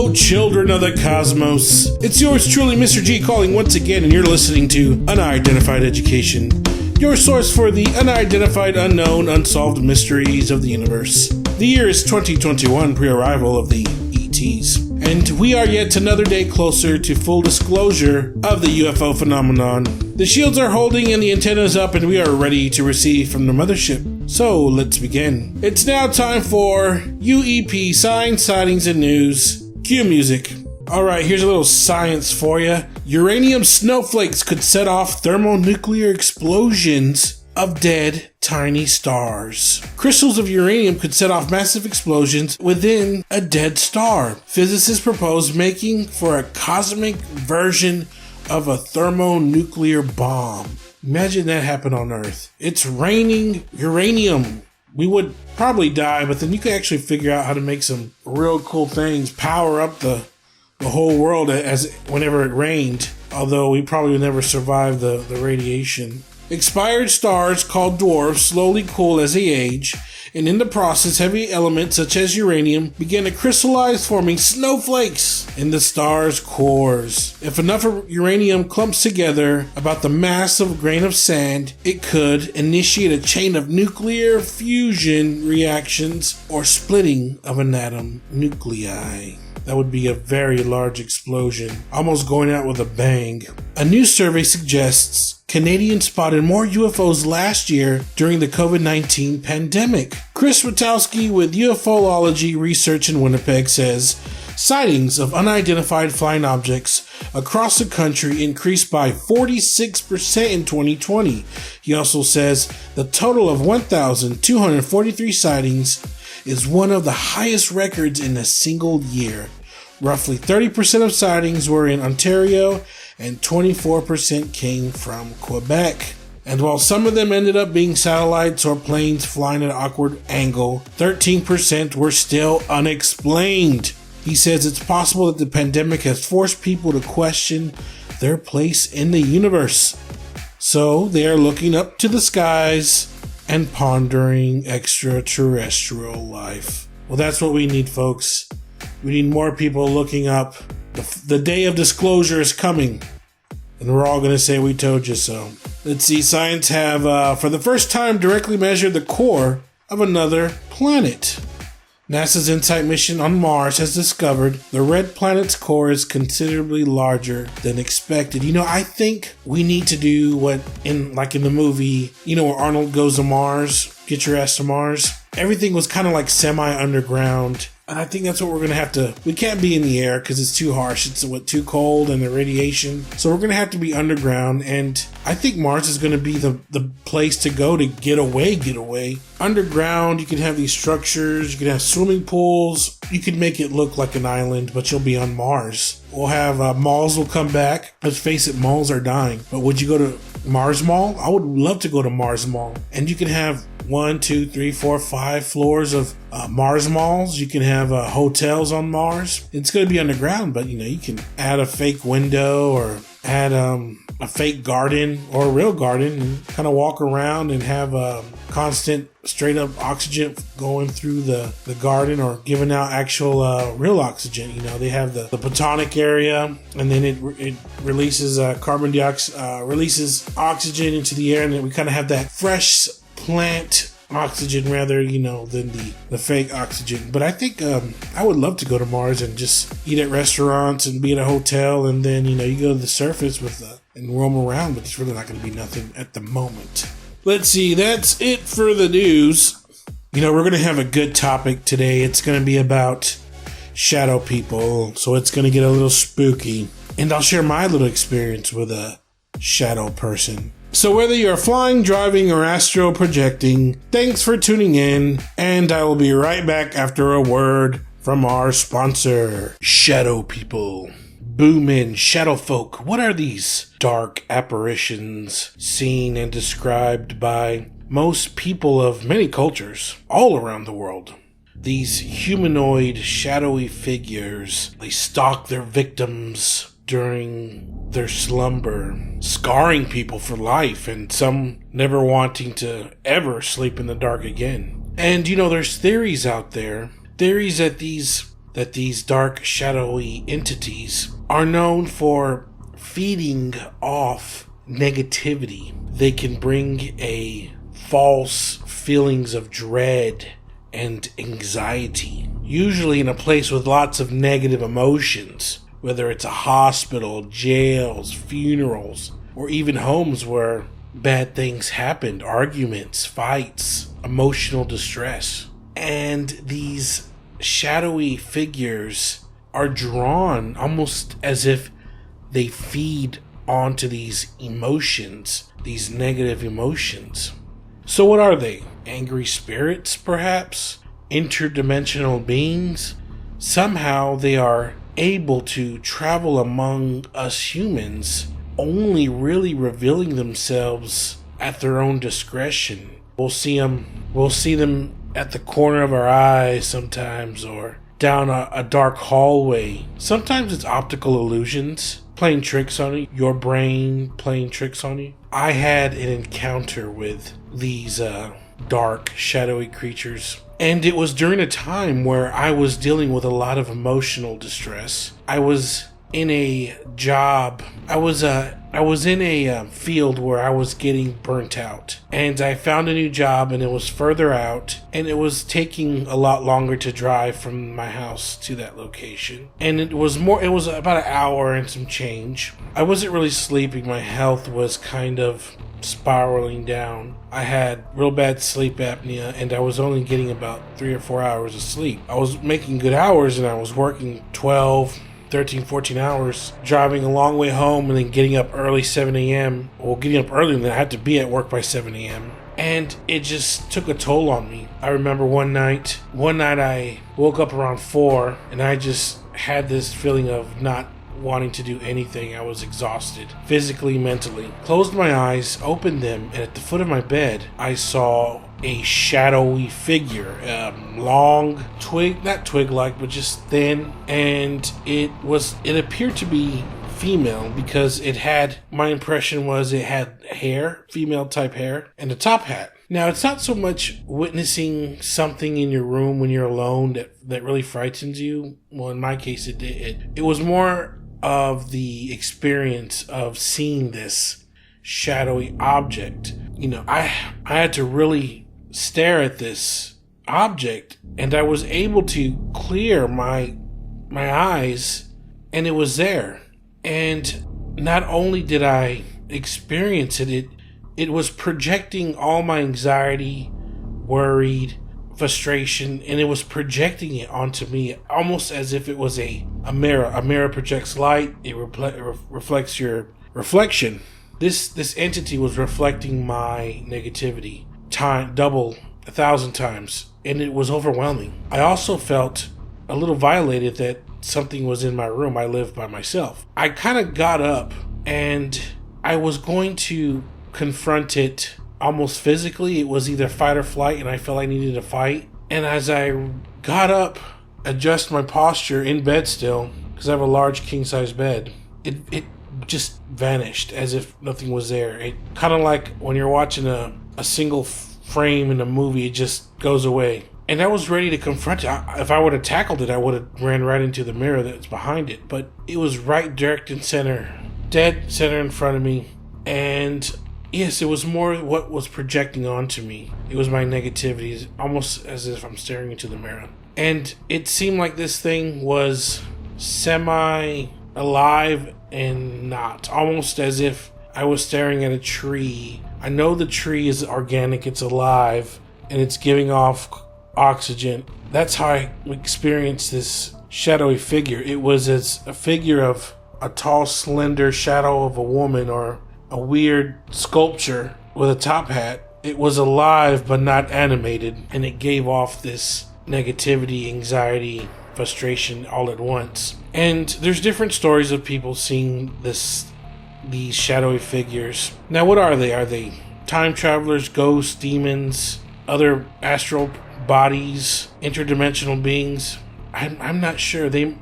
Hello, children of the cosmos. It's yours truly, Mr. G, calling once again, and you're listening to Unidentified Education, your source for the unidentified, unknown, unsolved mysteries of the universe. The year is 2021, pre-arrival of the ETs, and we are yet another day closer to full disclosure of the UFO phenomenon. The shields are holding and the antennas up, and we are ready to receive from the mothership. So let's begin. It's now time for UEP signs, sightings, and news. Cue music. Alright, here's a little science for you. Uranium snowflakes could set off thermonuclear explosions of dead, tiny stars. Crystals of uranium could set off massive explosions within a dead star. Physicists propose making for a cosmic version of a thermonuclear bomb. Imagine that happened on Earth. It's raining uranium. We would probably die, but then you could actually figure out how to make some real cool things, power up the whole world as whenever it rained, although we probably would never survive the radiation. Expired stars called dwarfs slowly cool as they age, and in the process, heavy elements such as uranium begin to crystallize, forming snowflakes in the star's cores. If enough uranium clumps together about the mass of a grain of sand, it could initiate a chain of nuclear fusion reactions or splitting of an atom nuclei. That would be a very large explosion, almost going out with a bang. A new survey suggests Canadians spotted more UFOs last year during the COVID-19 pandemic. Chris Rutowski with UFOlogy Research in Winnipeg says sightings of unidentified flying objects across the country increased by 46% in 2020. He also says the total of 1,243 sightings is one of the highest records in a single year. Roughly 30% of sightings were in Ontario and 24% came from Quebec. And while some of them ended up being satellites or planes flying at an awkward angle, 13% were still unexplained. He says it's possible that the pandemic has forced people to question their place in the universe. So they are looking up to the skies and pondering extraterrestrial life. Well, that's what we need, folks. We need more people looking up. The day of disclosure is coming, and we're all going to say we told you so. Let's see, science have, for the first time, directly measured the core of another planet. NASA's InSight mission on Mars has discovered the red planet's core is considerably larger than expected. You know, I think we need to do what in the movie, where Arnold goes to Mars, get your ass to Mars. Everything was kind of like semi-underground. And I think that's what we're going to have to... We can't be in the air because it's too harsh. It's too cold and the radiation. So we're going to have to be underground. And I think Mars is going to be the place to go to get away. Underground, you can have these structures. You can have swimming pools. You can make it look like an island, but you'll be on Mars. We'll have... malls will come back. Let's face it, malls are dying. But would you go to Mars Mall? I would love to go to Mars Mall. And you can have 1, 2, 3, 4, 5 floors of Mars malls. You can have hotels on Mars. It's going to be underground, but you can add a fake window or add a fake garden or a real garden and kind of walk around and have constant straight up oxygen going through the garden or giving out actual real oxygen. They have the photonic area, and then it releases carbon dioxide, releases oxygen into the air, and then we kind of have that fresh plant oxygen rather, than the fake oxygen. But I think I would love to go to Mars and just eat at restaurants and be at a hotel, and then you go to the surface and roam around, but it's really not going to be nothing at the moment. Let's see, that's it for the news. We're going to have a good topic today. It's going to be about shadow people, so it's going to get a little spooky, and I'll share my little experience with a shadow person. So whether you're flying, driving, or astral projecting, thanks for tuning in, and I will be right back after a word from our sponsor, Shadow People. Boomin, shadow folk, what are these dark apparitions seen and described by most people of many cultures all around the world? These humanoid, shadowy figures, they stalk their victims during their slumber, scarring people for life, and some never wanting to ever sleep in the dark again. And there's theories out there, that these that these dark, shadowy entities are known for feeding off negativity. They can bring a false feelings of dread and anxiety, usually in a place with lots of negative emotions, whether it's a hospital, jails, funerals, or even homes where bad things happened, arguments, fights, emotional distress. And these shadowy figures are drawn almost as if they feed onto these emotions, these negative emotions. So what are they? Angry spirits, perhaps? Interdimensional beings? Somehow they are able to travel among us humans, only really revealing themselves at their own discretion. We'll see them at the corner of our eyes sometimes, or down a dark hallway. Sometimes it's optical illusions playing tricks on you, your brain playing tricks on you. I had an encounter with these dark, shadowy creatures, and it was during a time where I was dealing with a lot of emotional distress. I was in a job. I was in a field where I was getting burnt out, and I found a new job, and it was further out, and it was taking a lot longer to drive from my house to that location, and it was about an hour and some change. I wasn't really sleeping. My health was kind of spiraling down. I had real bad sleep apnea, and I was only getting about 3 or 4 hours of sleep. I was making good hours, and I was working 12, 13, 14 hours, driving a long way home, and then getting up early, 7 a.m. Well, getting up early, and then I had to be at work by 7 a.m. And it just took a toll on me. I remember one night I woke up around 4, and I just had this feeling of not wanting to do anything. I was exhausted, physically, mentally. Closed my eyes, opened them, and at the foot of my bed, I saw a shadowy figure, long twig, not twig-like, but just thin, and it appeared to be female because my impression was it had hair, female type hair, and a top hat. Now, it's not so much witnessing something in your room when you're alone that really frightens you. Well, in my case, it did. It was more of the experience of seeing this shadowy object. I had to really stare at this object, and I was able to clear my eyes, and it was there. And not only did I experience it was projecting all my anxiety, worried, frustration, and it was projecting it onto me almost as if it was a mirror. A mirror projects light, it reflects your reflection. This entity was reflecting my negativity, double, 1,000 times, and it was overwhelming. I also felt a little violated that something was in my room. I live by myself. I kind of got up, and I was going to confront it almost physically. It was either fight or flight, and I felt I needed to fight. And as I got up, adjust my posture in bed still, because I have a large king-size bed, it just vanished as if nothing was there. It kind of like when you're watching a single frame in a movie, it just goes away. And I was ready to confront it. If I would have tackled it, I would have ran right into the mirror that's behind it. But it was right direct and center, dead center in front of me. And yes, it was more what was projecting onto me. It was my negativity, almost as if I'm staring into the mirror. And it seemed like this thing was semi-alive and not. Almost as if I was staring at a tree. I know the tree is organic, it's alive, and it's giving off oxygen. That's how I experienced this shadowy figure. It was as a figure of a tall, slender shadow of a woman, or a weird sculpture with a top hat. It was alive but not animated, and it gave off this negativity, anxiety, frustration all at once. And there's different stories of people seeing these shadowy figures. Now, what are they? Are they time travelers, ghosts, demons, other astral bodies, interdimensional beings? I'm not sure. The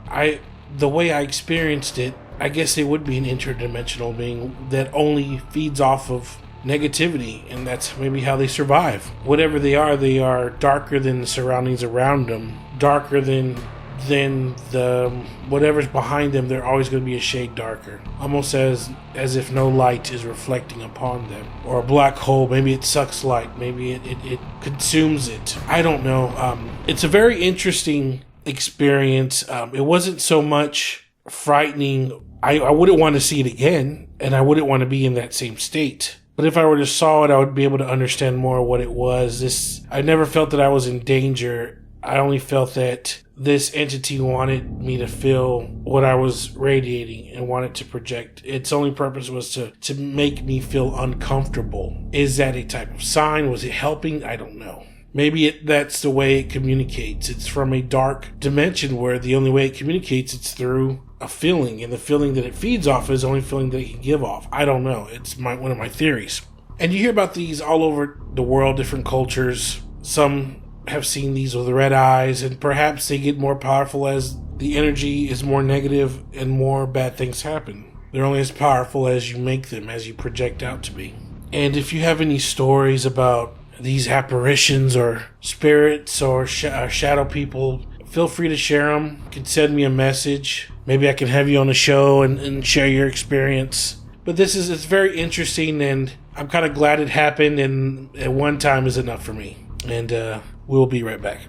way I experienced it, I guess it would be an interdimensional being that only feeds off of negativity, and that's maybe how they survive. Whatever they are darker than the surroundings around them, darker than then the whatever's behind them, they're always going to be a shade darker, almost as if no light is reflecting upon them. Or a black hole, maybe it sucks light, maybe it consumes it. I don't know. It's a very interesting experience. It wasn't so much frightening. I wouldn't want to see it again, and I wouldn't want to be in that same state. But if I were to saw it, I would be able to understand more what it was. I never felt that I was in danger. I only felt that this entity wanted me to feel what I was radiating and wanted to project. Its only purpose was to make me feel uncomfortable. Is that a type of sign? Was it helping? I don't know. Maybe that's the way it communicates. It's from a dark dimension where the only way it communicates is through a feeling, and the feeling that it feeds off is the only feeling that it can give off. I don't know. It's one of my theories. And you hear about these all over the world, different cultures. Some have seen these with red eyes, and perhaps they get more powerful as the energy is more negative and more bad things happen. They're only as powerful as you make them, as you project out to be. And if you have any stories about these apparitions or spirits or shadow people, feel free to share them. You can send me a message. Maybe I can have you on the show and share your experience. But it's very interesting, and I'm kind of glad it happened, and at one time is enough for me. And we'll be right back.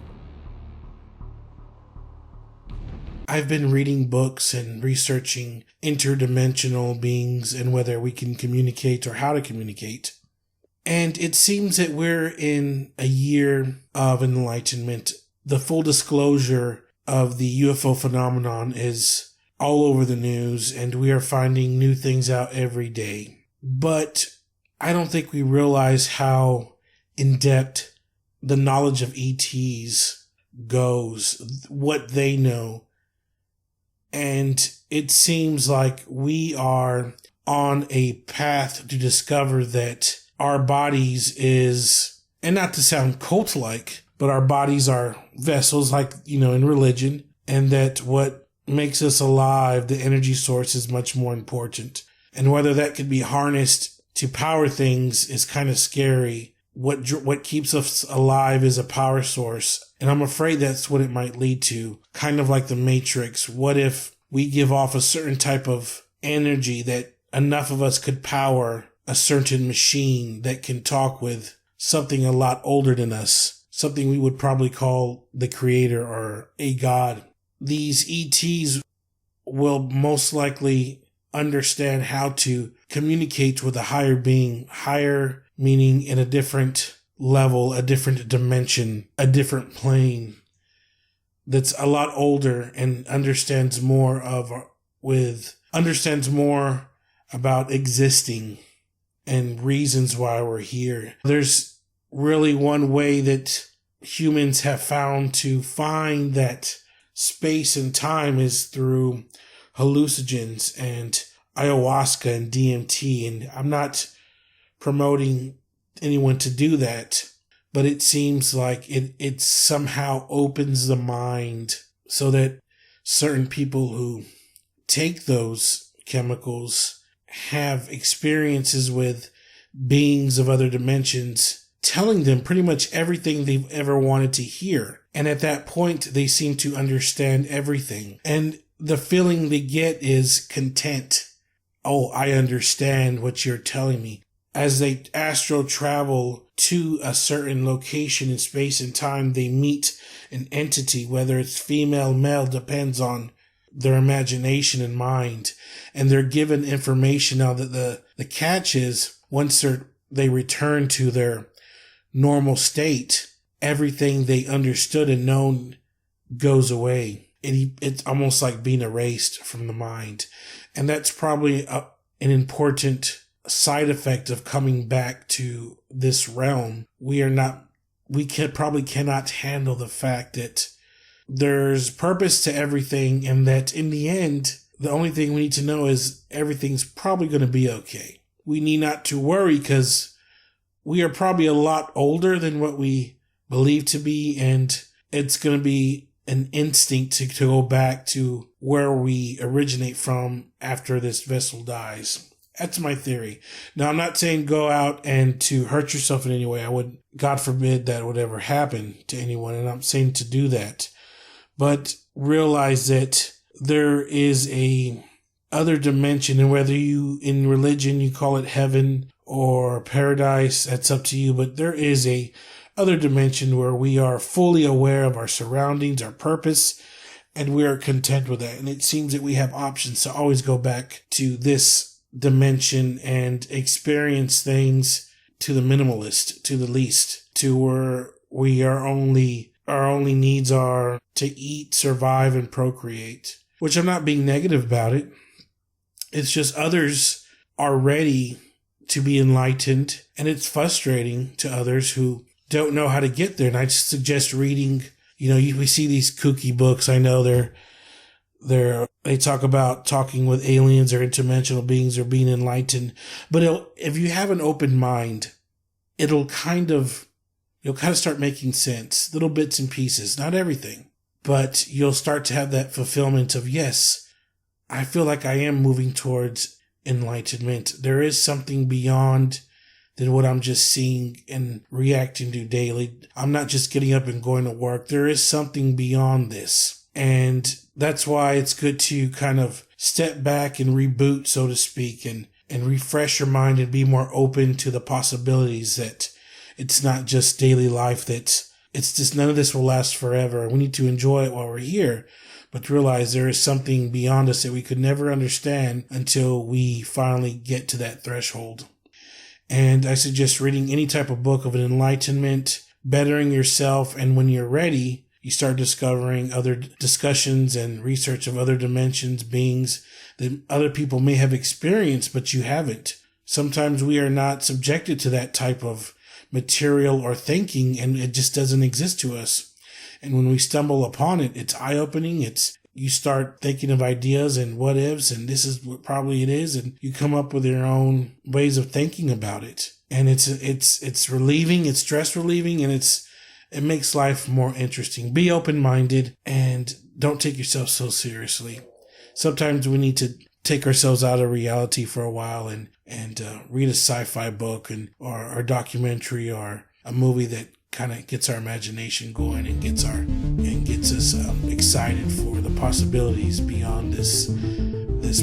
I've been reading books and researching interdimensional beings and whether we can communicate or how to communicate. And it seems that we're in a year of enlightenment. The full disclosure of the UFO phenomenon is all over the news, and we are finding new things out every day. But I don't think we realize how in-depth the knowledge of ETs goes, what they know. And it seems like we are on a path to discover that our bodies is, and not to sound cult-like, but our bodies are vessels, like, in religion, and that what makes us alive, the energy source, is much more important. And whether that could be harnessed to power things is kind of scary. What keeps us alive is a power source, and I'm afraid that's what it might lead to, kind of like the Matrix. What if we give off a certain type of energy that enough of us could power a certain machine that can talk with something a lot older than us, something we would probably call the creator or a god. These ETs will most likely understand how to communicate with a higher being, higher meaning in a different level, a different dimension, a different plane, that's a lot older and understands more about existing and reasons why we're here. There's really one way that humans have found to find that space and time is through hallucinogens and ayahuasca and DMT. And I'm not promoting anyone to do that, but it seems like it somehow opens the mind so that certain people who take those chemicals have experiences with beings of other dimensions telling them pretty much everything they've ever wanted to hear. And at that point, they seem to understand everything. And the feeling they get is content. Oh, I understand what you're telling me. As they astral travel to a certain location in space and time, they meet an entity, whether it's female, male, depends on their imagination and mind. And they're given information. Now that the catch is, once they return to their normal state, everything they understood and known goes away. It's almost like being erased from the mind. And that's probably an important side effect of coming back to this realm. We probably cannot handle the fact that there's purpose to everything, and that in the end, the only thing we need to know is everything's probably going to be okay. We need not to worry because we are probably a lot older than what we believe to be, and it's going to be an instinct to go back to where we originate from after this vessel dies. That's my theory. Now, I'm not saying go out and to hurt yourself in any way. God forbid that would ever happen to anyone, and I'm saying to do that. but realize that there is a other dimension, and whether you in religion you call it heaven or paradise, that's up to you, but there is a other dimension where we are fully aware of our surroundings, our purpose, and we are content with that. And it seems that we have options to always go back to this dimension and experience things to the minimalist, to the least, to where our only needs are to eat, survive, and procreate. Which I'm not being negative about it. It's just others are ready to be enlightened, and it's frustrating to others who don't know how to get there. And I suggest reading, we see these kooky books. I know they talk about talking with aliens or interdimensional beings or being enlightened. But if you have an open mind, you'll kind of start making sense, little bits and pieces, not everything, but you'll start to have that fulfillment of, yes, I feel like I am moving towards enlightenment. There is something beyond than what I'm just seeing and reacting to daily. I'm not just getting up and going to work. There is something beyond this. And that's why it's good to kind of step back and reboot, so to speak, and refresh your mind and be more open to the possibilities that it's not just daily life, it's just none of this will last forever. We need to enjoy it while we're here, but realize there is something beyond us that we could never understand until we finally get to that threshold. And I suggest reading any type of book of an enlightenment, bettering yourself, and when you're ready, you start discovering other discussions and research of other dimensions, beings that other people may have experienced, but you haven't. Sometimes we are not subjected to that type of material or thinking, and it just doesn't exist to us. And when we stumble upon it, it's eye-opening. You start thinking of ideas and what ifs, and this is what probably it is, and you come up with your own ways of thinking about it. And it's relieving, it's stress relieving, and it makes life more interesting. Be open-minded and don't take yourself so seriously. Sometimes we need to take ourselves out of reality for a while and read a sci-fi book or a documentary or a movie that kind of gets our imagination going and gets us excited for the possibilities beyond this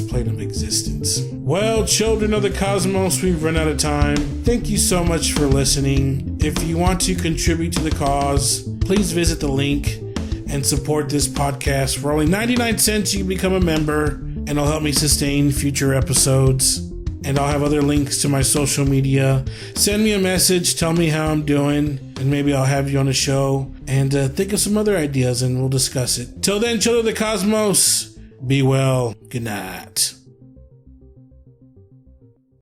plane of existence. Well, children of the cosmos, we've run out of time. Thank you so much for listening. If you want to contribute to the cause, please visit the link and support this podcast. For only 99 cents, you can become a member, and it'll help me sustain future episodes. And I'll have other links to my social media. Send me a message, tell me how I'm doing, and maybe I'll have you on the show. And think of some other ideas, and we'll discuss it. Till then, children of the cosmos, be well. Good night.